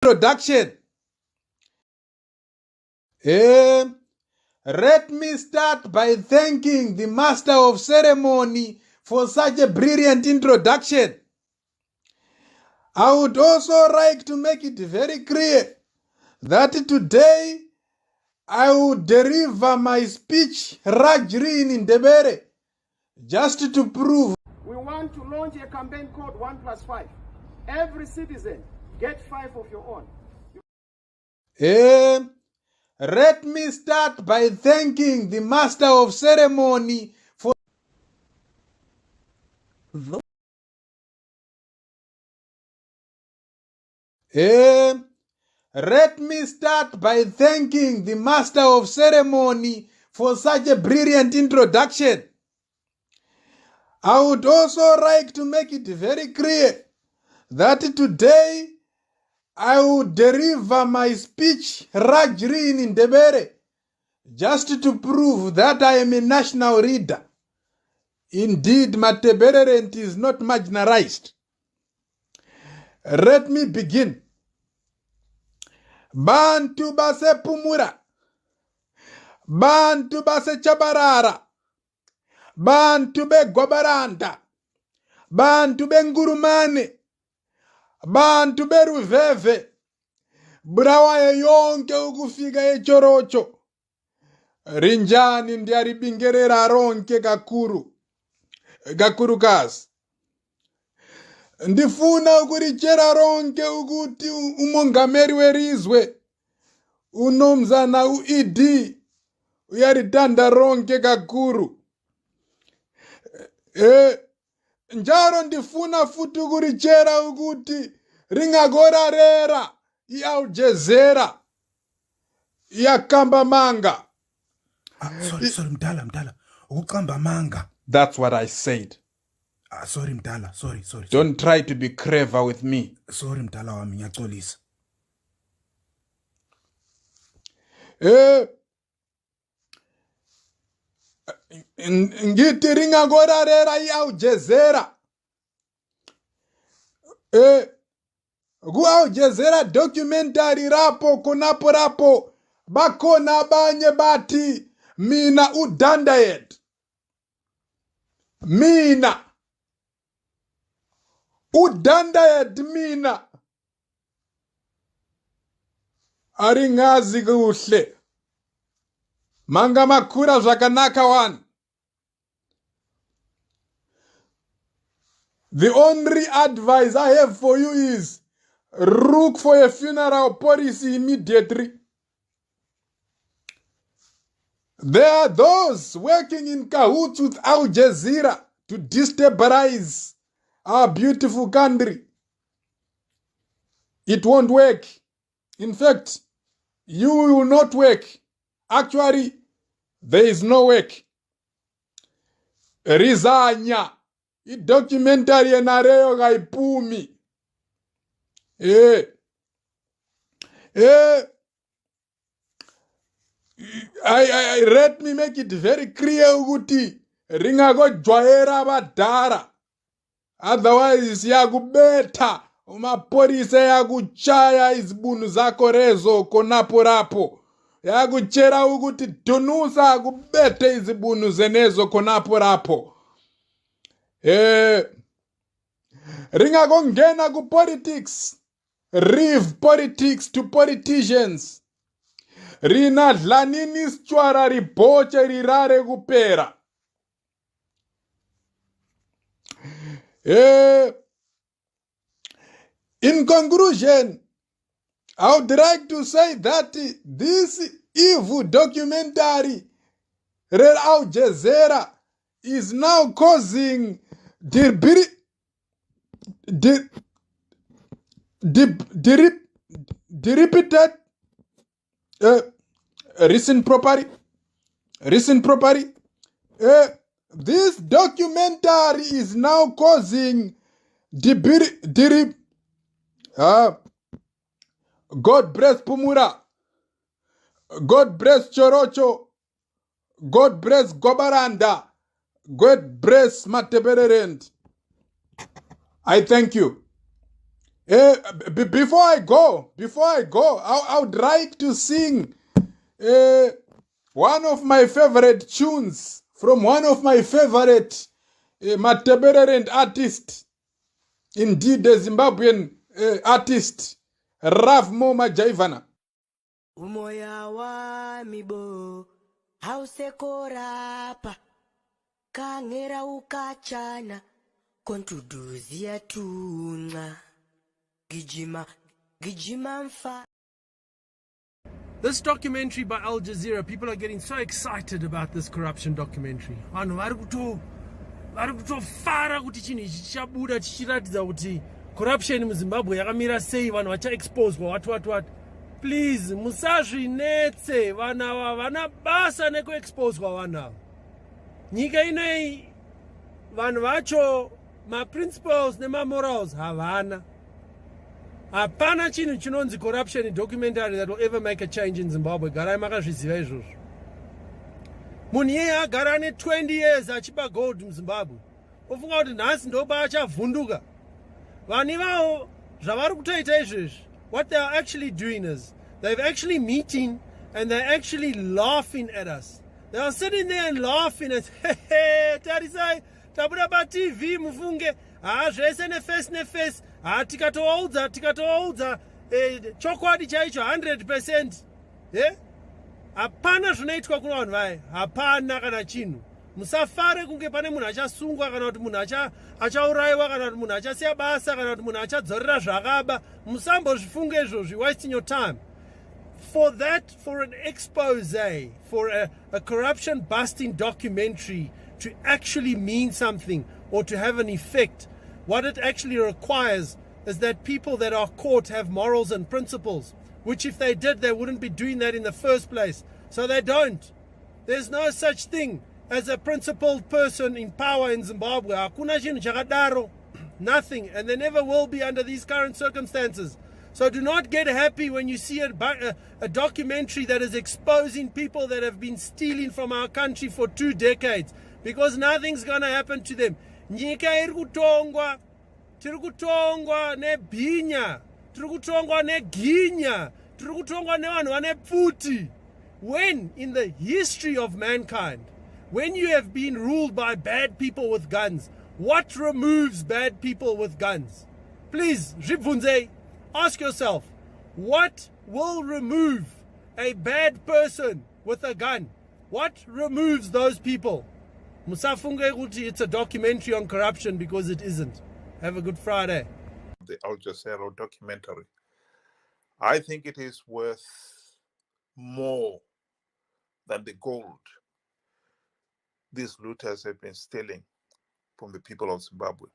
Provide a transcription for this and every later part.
Introduction. Let me start by thanking the Master of Ceremony for such a brilliant introduction. I would also like to make it very clear that today I will deliver my speech largely in Ndebele, just to prove. We want to launch a campaign called 1+5. Every citizen get 5 of your own. Let me start by thanking the Master of Ceremony for let me start by thanking the Master of Ceremony for such a brilliant introduction. I would also like to make it very clear that today I will deliver my speech largely in Ndebele, just to prove that I am a national leader. Indeed, Matebererent is not marginalized. Let me begin. Bantu base Pumura, Bantu base Chabarara, Bantu be Gobaranda, Bantu be Ngurumane, Bantu be Ruveve, Brawa yonke ukufika echorocho, Rinjani ndiari bingerera ronke gakurukazi. Ndifuna ukurichera ronke ukuthi umongameri werizwe unomzana uED uyaritanda ronke kakuru. Njaro ndifuna futhi ukurichera ukuthi ringagorarera iAljazeera yakamba manga. Sorry, mdala. Ukukamba manga. That's what I said. Sorry, mdala. Sorry. Don't try to be clever with me. Sorry, mdala wami, ngiyaxolisa. Ngithi ringagorarera iAljazeera. Ku-Aljazeera documentary rapo bakhona abanye bathi mina udandayed. Mina udandayed mina. Aringazi kuhle. Manga makura zvakanaka one. The only advice I have for you is look for a funeral policy immediately. There are those working in cahoots with Al-Jazeera to destabilize our beautiful country. It won't work. In fact, you will not work. Actually, there is no work. Rizanya. I-documentary enareyo kaipumi. Let me make it very clear ukuthi ringagojwayera abadala. Otherwise yakubetha umapolisa yakuchaya izibunu zakho rezo konapo rapo. Yakuchera ukuthi dunusa akubethe izibunu zenezo konapo rapo. Ringagongena ku politics. Leave politics to politicians. Rina dlanini schwara riboche rirare kupera. In conclusion, I would like to say that this evil documentary Red Al-Jazeera is now causing repeated recent property. This documentary is now causing God bless Pumura, God bless Chorocho, God bless Gobaranda, God bless Matebererent. I thank you. Before I go, I would like to sing one of my favorite tunes from one of my favorite Matebeleland artists, indeed a Zimbabwean artist, Rav Moma Jaivana. Umoya wami bo hausekorapa kangera ukachana kontuduzia tunga gijima mfa. This documentary by Al Jazeera, people are getting so excited about this corruption documentary. Vanhu vari kutofara kuti chinhu ichi chichabuda chichiratidza kuti corruption muZimbabwe yakamira sei, vanhu vachaexposwa what. Please, musazvinetse, vanhu ava vana basa nekuexposwa vanhu ava. Nyika inoi vanhu vacho maprinciples nemamorals havana. Hapana chinhu chinonzi corruption documentary that will ever make a change in Zimbabwe. Garai makazviziva izvozvo. Munhu iyeye agara ane 20 years achiba gold muZimbabwe. Ofunga kuti nhasi ndoba achavhunduka. Vanhu ivavo zvavari kutoita izvezvi, what they are actually doing is they're actually meeting and they're actually laughing at us. They are sitting there and laughing at, hey, tarisai, tabuda pa TV mufunge, zvese nefesi, tikatoudza, chokwadi chaicho 100%. Yeah? Hapana zvinoitwa kuna vanhu vaya, hapana kana chinhu. Musafare kunge pane munhu achasungwa kana kuti munhu achaurayiwa kana kuti munhu achasiya basa kana kuti munhu achadzorera zvakaba. Musambozvifunge izvozvi, wasting your time. For an expose, for a corruption busting documentary to actually mean something or to have an effect, what it actually requires is that people that are caught have morals and principles, which if they did, they wouldn't be doing that in the first place. So they don't. There's no such thing as a principled person in power in Zimbabwe. Hakuna chinhu chakadaro. Nothing. And there never will be under these current circumstances. So do not get happy when you see a documentary that is exposing people that have been stealing from our country for 2 decades, because nothing's going to happen to them. Nyika iri kutongwa, tiri kutongwa nebhinya, tiri kutongwa neginya, tiri kutongwa nevanhu vane pfuti. When in the history of mankind, when you have been ruled by bad people with guns, what removes bad people with guns? Please, zvibvunze. Ask yourself, what will remove a bad person with a gun? What removes those people? Musafunge kuti it's a documentary on corruption, because it isn't. Have a good Friday. The Al Jazeera documentary. I think it is worth more than the gold these looters have been stealing from the people of Zimbabwe.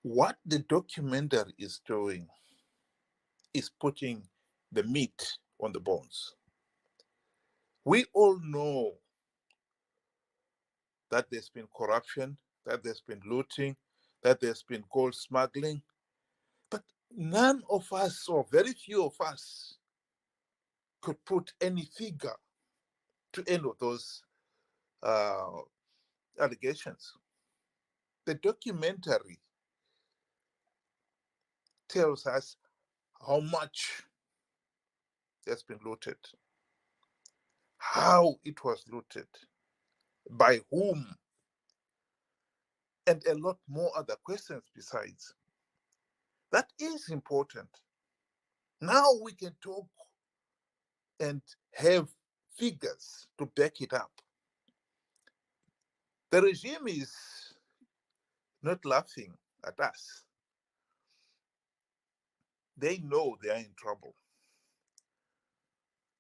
What the documentary is doing is putting the meat on the bones. We all know that there's been corruption, that there's been looting, that there's been gold smuggling, but none of us, or very few of us, could put any figure to any of those allegations. The documentary tells us how much has been looted, how it was looted, by whom, and a lot more other questions besides. That is important. Now we can talk and have figures to back it up. The regime is not laughing at us. They know they are in trouble.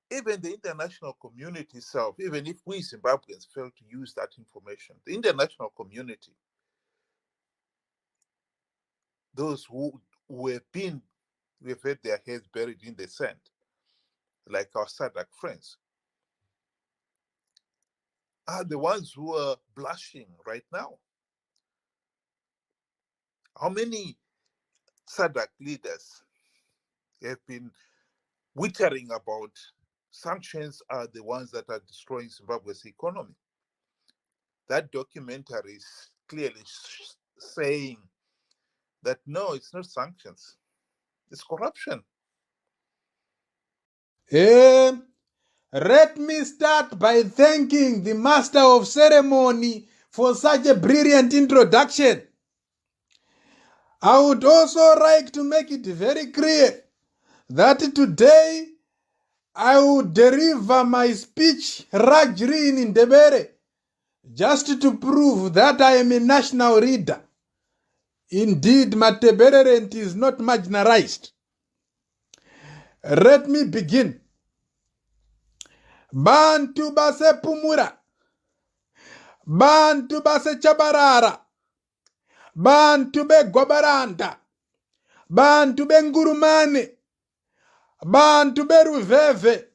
Even the international community itself, even if we Zimbabweans fail to use that information, the international community, those who have had their heads buried in the sand, like our SADC friends, are the ones who are blushing right now. How many SADC leaders have been wittering about sanctions are the ones that are destroying Zimbabwe's economy? That documentary is clearly saying that no, it's not sanctions, it's corruption. Let me start by thanking the Master of Ceremony for such a brilliant introduction. I would also like to make it very clear that today I will deliver my speech largely in Ndebele, just to prove that I am a national leader. Indeed, Matebererent is not marginalized. Let me begin. Bantu base Pumura, Bantu base Chabarara, Bantu be Gobaranda, Bantu be Ngurumane, Bantu be Ruveve,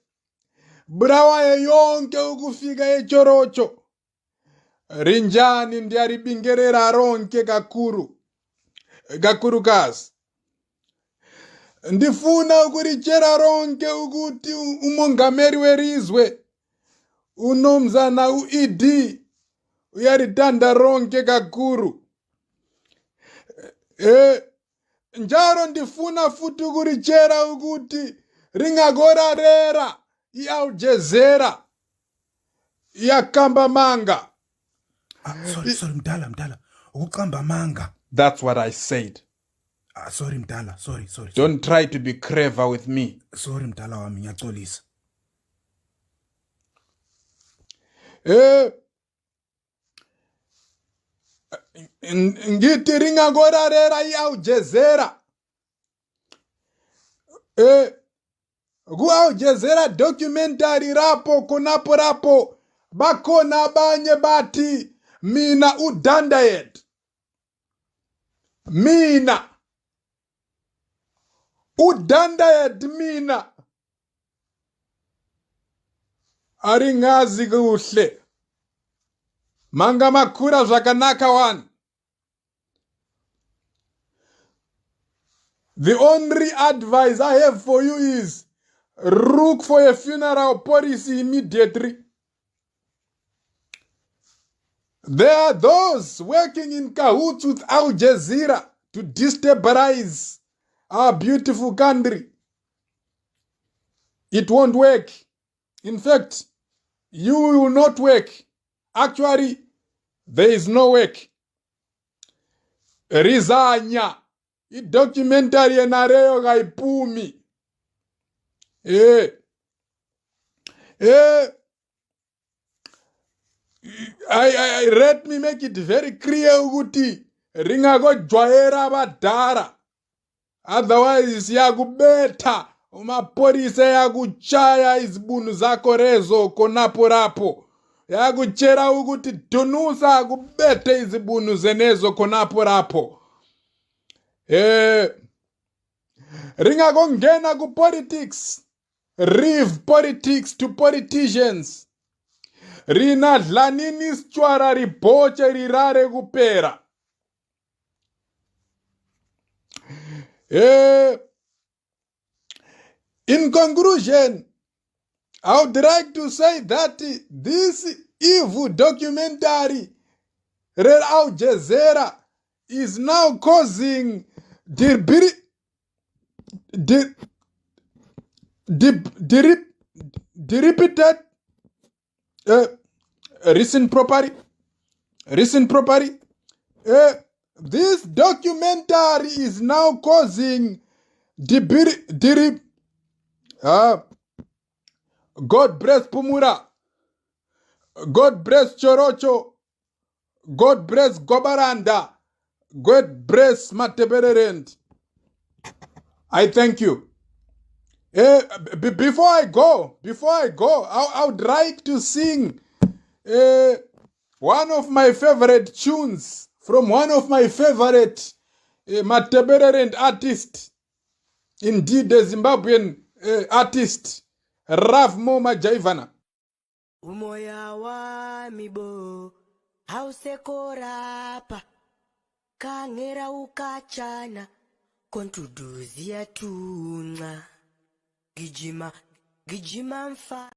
Burawa yonke ukufika echorocho. Rinjani ndiari bingerera ronke kakurukazi. Ndifuna ukurichera ronke ukuthi umongameri werizwe unomzana uED uyaritanda ronke kakuru. Njalo ndifuna futhi ukurichera ukuthi ringagorarera iAljazeera yakamba manga. Sorry mdala ukuqamba manga. That's what I said. Sorry mdala, sorry. Don't try to be clever with me. Sorry mdala wami ngiyaxolisa. Ngithi ringagorarera iAljazeera. Ku-Aljazeera documentary rapo konapo bakhona abanye bathi mina udandayed. Mina udandayed mina. Aringazi kuhle. Manga makura zvakanaka one. The only advice I have for you is look for a funeral policy immediately. There are those working in cahoots with Al-Jazeera to destabilize our beautiful country. It won't work. In fact, you will not work. Actually, there is no work. Rizanya. Documentary enareyo gaipumi. Let me make it very clear ukuthi ringagojwayera badara. Otherwise yakubetha umapolisa yakuchaya izibunu zako rezo konapo rapo. Yakuchera ukuthi dunusa akubethe izibunu zenezo konapo rapo. Ringagongena ku politics. Leave politics to politicians. Rina dlanini schwara riboche rirare kupera. In conclusion, I would like to say that this evil documentary, Red Al-Jazeera, is now causing repeated recent property. This documentary is now causing God bless Pumura, God bless Chorocho, God bless Gobaranda, God bless Matebererent. I thank you. Before I go, I would like to sing one of my favorite tunes from one of my favorite Matebererent artists. Indeed, the Zimbabwean artist, Rav Moma Jaivana. Umoya wami bo hausekorapa kangera ukachana kontuduzia tunga gijima mfa